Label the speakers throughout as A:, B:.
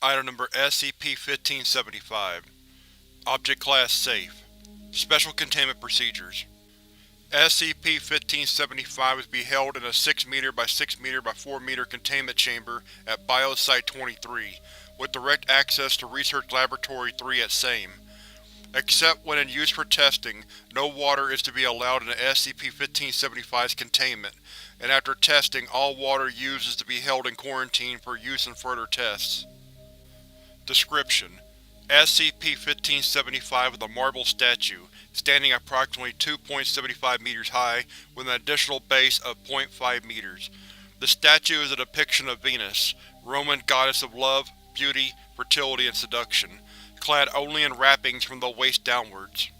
A: Item Number SCP-1575 Object Class Safe. Special Containment Procedures. SCP-1575 is to be held in a 6m by 6m by 4m containment chamber at Biosite-23, with direct access to Research Laboratory 3 at same. Except when in use for testing, no water is to be allowed in the SCP-1575's containment, and after testing, all water used is to be held in quarantine for use in further tests. Description: SCP-1575 is a marble statue, standing approximately 2.75 meters high, with an additional base of 0.5 meters. The statue is a depiction of Venus, Roman goddess of love, beauty, fertility, and seduction, clad only in wrappings from the waist downwards.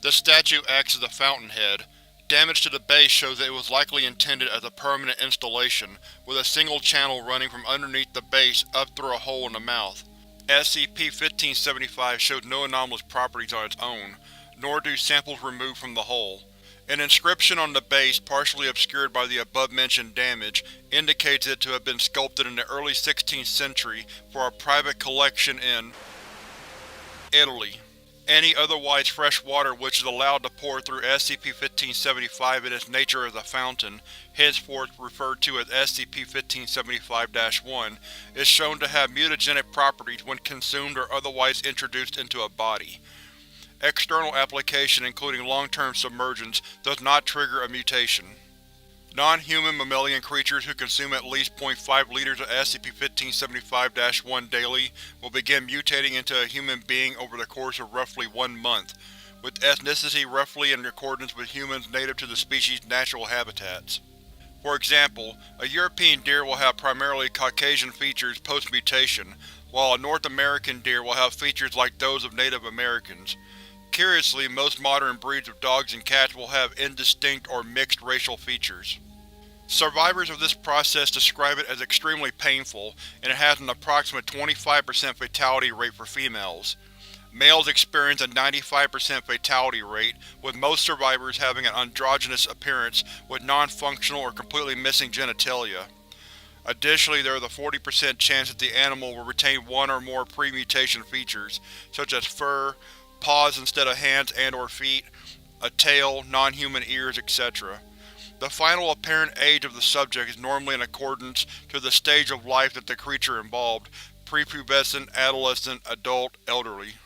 A: The statue acts as a fountainhead. Damage to the base shows that it was likely intended as a permanent installation, with a single channel running from underneath the base up through a hole in the mouth. SCP-1575 shows no anomalous properties on its own, nor do samples removed from the hull. An inscription on the base, partially obscured by the above-mentioned damage, indicates it to have been sculpted in the early 16th century for a private collection in Italy. Any otherwise fresh water which is allowed to pour through SCP-1575 in its nature as a fountain, henceforth referred to as SCP-1575-1, is shown to have mutagenic properties when consumed or otherwise introduced into a body. External application, including long-term submergence, does not trigger a mutation. Non-human mammalian creatures who consume at least 0.5 liters of SCP-1575-1 daily will begin mutating into a human being over the course of roughly 1 month, with ethnicity roughly in accordance with humans native to the species' natural habitats. For example, a European deer will have primarily Caucasian features post-mutation, while a North American deer will have features like those of Native Americans. Curiously, most modern breeds of dogs and cats will have indistinct or mixed racial features. Survivors of this process describe it as extremely painful, and it has an approximate 25% fatality rate for females. Males experience a 95% fatality rate, with most survivors having an androgynous appearance with non-functional or completely missing genitalia. Additionally, there is a 40% chance that the animal will retain one or more pre-mutation features, such as fur, paws instead of hands and/or feet, a tail, non-human ears, etc. The final apparent age of the subject is normally in accordance to the stage of life that the creature involved: prepubescent, adolescent, adult, elderly.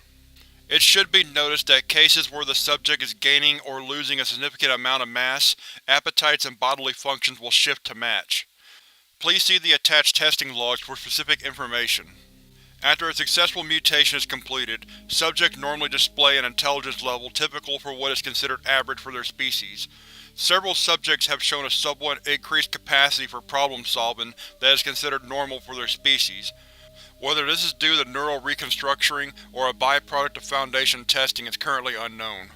A: It should be noticed that cases where the subject is gaining or losing a significant amount of mass, appetites and bodily functions will shift to match. Please see the attached testing logs for specific information. After a successful mutation is completed, subjects normally display an intelligence level typical for what is considered average for their species. Several subjects have shown a somewhat increased capacity for problem-solving that is considered normal for their species. Whether this is due to neural reconstructuring or a byproduct of Foundation testing is currently unknown.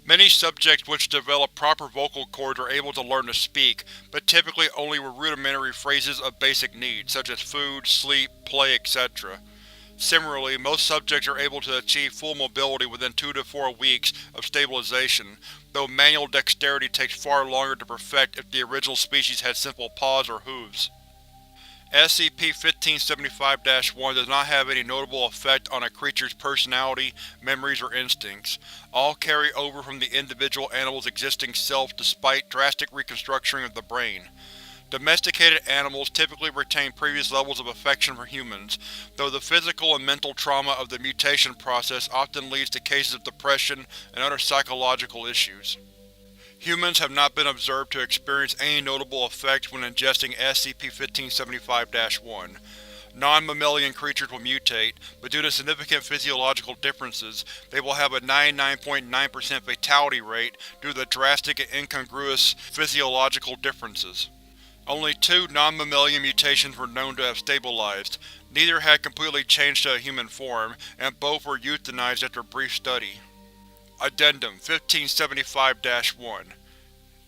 A: Many subjects which develop proper vocal cords are able to learn to speak, but typically only with rudimentary phrases of basic needs, such as food, sleep, play, etc. Similarly, most subjects are able to achieve full mobility within 2 to 4 weeks of stabilization, though manual dexterity takes far longer to perfect if the original species had simple paws or hooves. SCP-1575-1 does not have any notable effect on a creature's personality, memories, or instincts. All carry over from the individual animal's existing self despite drastic reconstructuring of the brain. Domesticated animals typically retain previous levels of affection for humans, though the physical and mental trauma of the mutation process often leads to cases of depression and other psychological issues. Humans have not been observed to experience any notable effects when ingesting SCP-1575-1. Non-mammalian creatures will mutate, but due to significant physiological differences, they will have a 99.9% fatality rate due to the drastic and incongruous physiological differences. Only 2 non-mammalian mutations were known to have stabilized. Neither had completely changed to a human form, and both were euthanized after brief study. Addendum 1575-1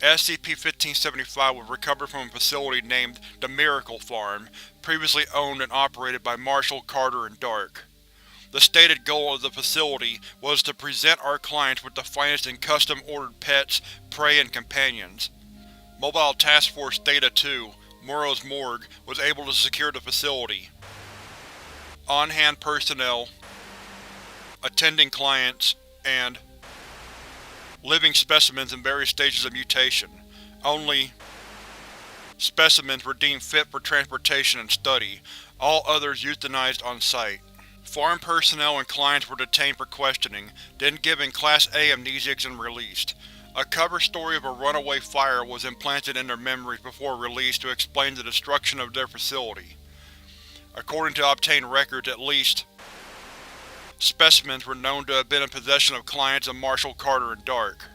A: SCP-1575 was recovered from a facility named the Miracle Farm, previously owned and operated by Marshall, Carter, and Dark. The stated goal of the facility was to present our clients with the finest in custom-ordered pets, prey, and companions. Mobile Task Force Theta-2, Morrow's morgue, was able to secure the facility. on-hand personnel, attending clients, and living specimens in various stages of mutation. Only specimens were deemed fit for transportation and study, all others euthanized on site. Farm personnel and clients were detained for questioning, then given Class A amnesiacs and released. A cover story of a runaway fire was implanted in their memories before release to explain the destruction of their facility. According to obtained records, at least specimens were known to have been in possession of clients of Marshal Carter and Dark.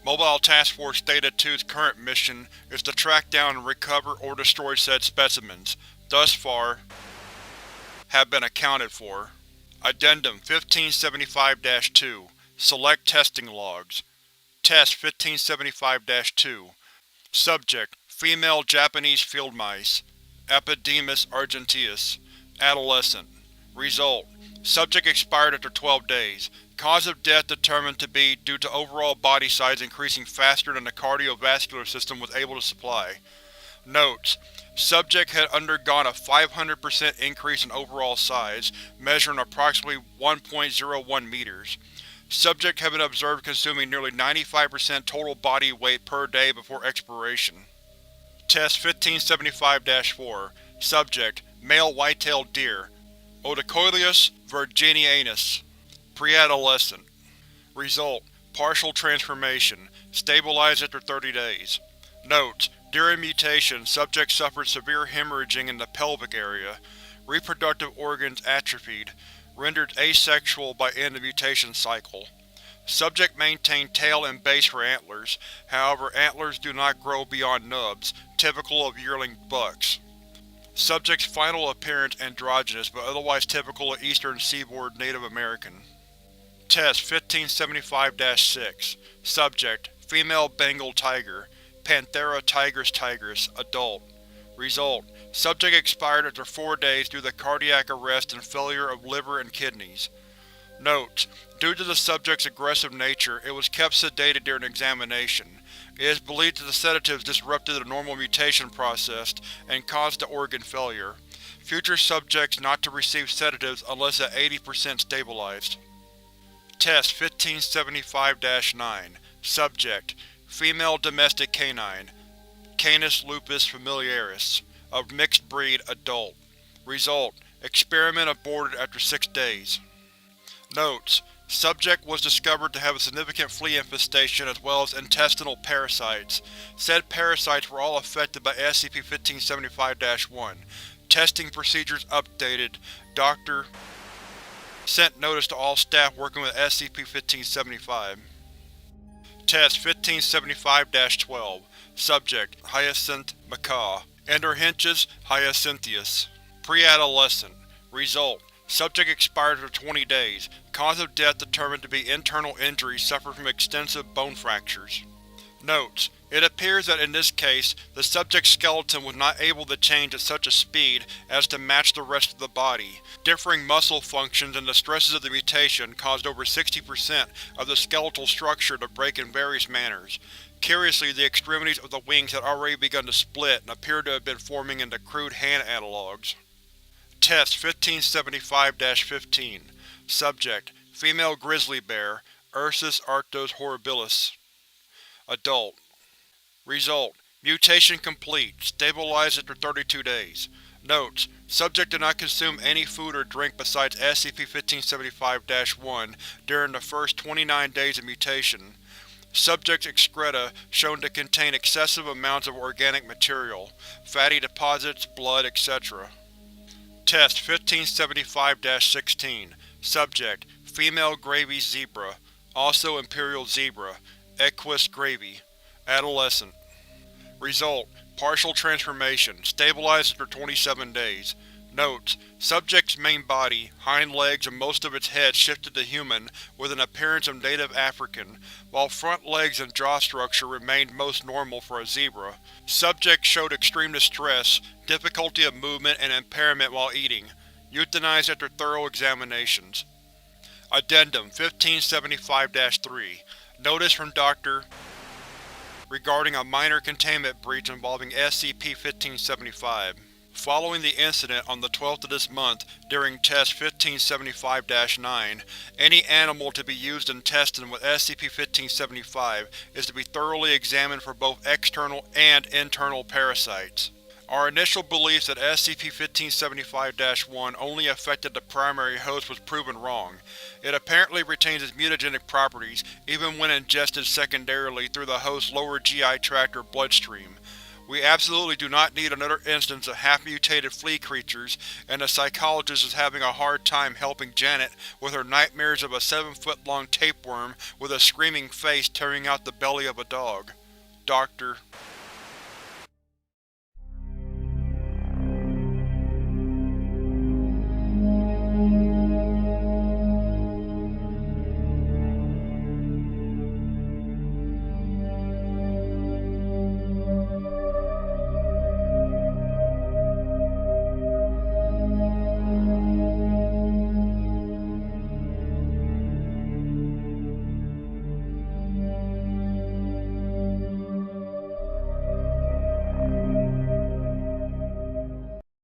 A: Mobile Task Force Theta 2's current mission is to track down and recover or destroy said specimens. Thus far, have been accounted for. Addendum 1575-2 Select Testing Logs. Test 1575-2 Subject: Female Japanese field mice. Epidemus argenteus. Adolescent. Result: Subject expired after 12 days. Cause of death determined to be due to overall body size increasing faster than the cardiovascular system was able to supply. Notes: Subject had undergone a 500% increase in overall size, measuring approximately 1.01 meters. Subject had been observed consuming nearly 95% total body weight per day before expiration. Test 1575-4 Subject: Male white-tailed deer. Odocoileus virginianus. Pre-adolescent. Result: Partial transformation. Stabilized after 30 days. Notes: During mutation, subject suffered severe hemorrhaging in the pelvic area. Reproductive organs atrophied. Rendered asexual by end of mutation cycle. Subject maintained tail and base for antlers, however antlers do not grow beyond nubs, typical of yearling bucks. Subject's final appearance androgynous but otherwise typical of Eastern Seaboard Native American. Test 1575-6 Subject: Female Bengal tiger. Panthera tigris, adult. Result: Subject expired after 4 days due to cardiac arrest and failure of liver and kidneys. Notes: Due to the subject's aggressive nature, it was kept sedated during examination. It is believed that the sedatives disrupted the normal mutation process and caused the organ failure. Future subjects not to receive sedatives unless at 80% stabilized. Test 1575-9 Subject: Female domestic canine. Canis lupus familiaris. Of mixed breed, adult. Result: Experiment aborted after 6 days. Notes: Subject was discovered to have a significant flea infestation as well as intestinal parasites. Said parasites were all affected by SCP-1575-1. Testing procedures updated. Dr. sent notice to all staff working with SCP-1575. Test 1575-12 Subject: Hyacinth macaw. Enderhinchus hyacinthius. Pre-adolescent. Result: Subject expired after 20 days. Cause of death determined to be internal injuries suffered from extensive bone fractures. Notes: It appears that in this case, the subject's skeleton was not able to change at such a speed as to match the rest of the body. Differing muscle functions and the stresses of the mutation caused over 60% of the skeletal structure to break in various manners. Curiously, the extremities of the wings had already begun to split and appeared to have been forming into crude hand analogues. Test 1575-15 Subject: Female grizzly bear. Ursus arctos horribilis. Adult. Result: Mutation complete. Stabilized after 32 days. Notes: Subject did not consume any food or drink besides SCP-1575-1 during the first 29 days of mutation. Subject's excreta shown to contain excessive amounts of organic material, fatty deposits, blood, etc. Test 1575-16 Subject: Female gravy zebra. Also imperial zebra. Equus gravy. Adolescent. Result: Partial transformation. Stabilized after 27 days. Notes: Subject's main body, hind legs and most of its head shifted to human with an appearance of native African, while front legs and jaw structure remained most normal for a zebra. Subject showed extreme distress, difficulty of movement and impairment while eating. Euthanized after thorough examinations. Addendum 1575-3 Notice from Dr. regarding a minor containment breach involving SCP-1575. Following the incident on the 12th of this month during Test 1575-9, any animal to be used in testing with SCP-1575 is to be thoroughly examined for both external and internal parasites. Our initial belief that SCP-1575-1 only affected the primary host was proven wrong. It apparently retains its mutagenic properties even when ingested secondarily through the host's lower GI tract or bloodstream. We absolutely do not need another instance of half-mutated flea creatures, and the psychologist is having a hard time helping Janet with her nightmares of a 7-foot-long tapeworm with a screaming face tearing out the belly of a dog. Dr.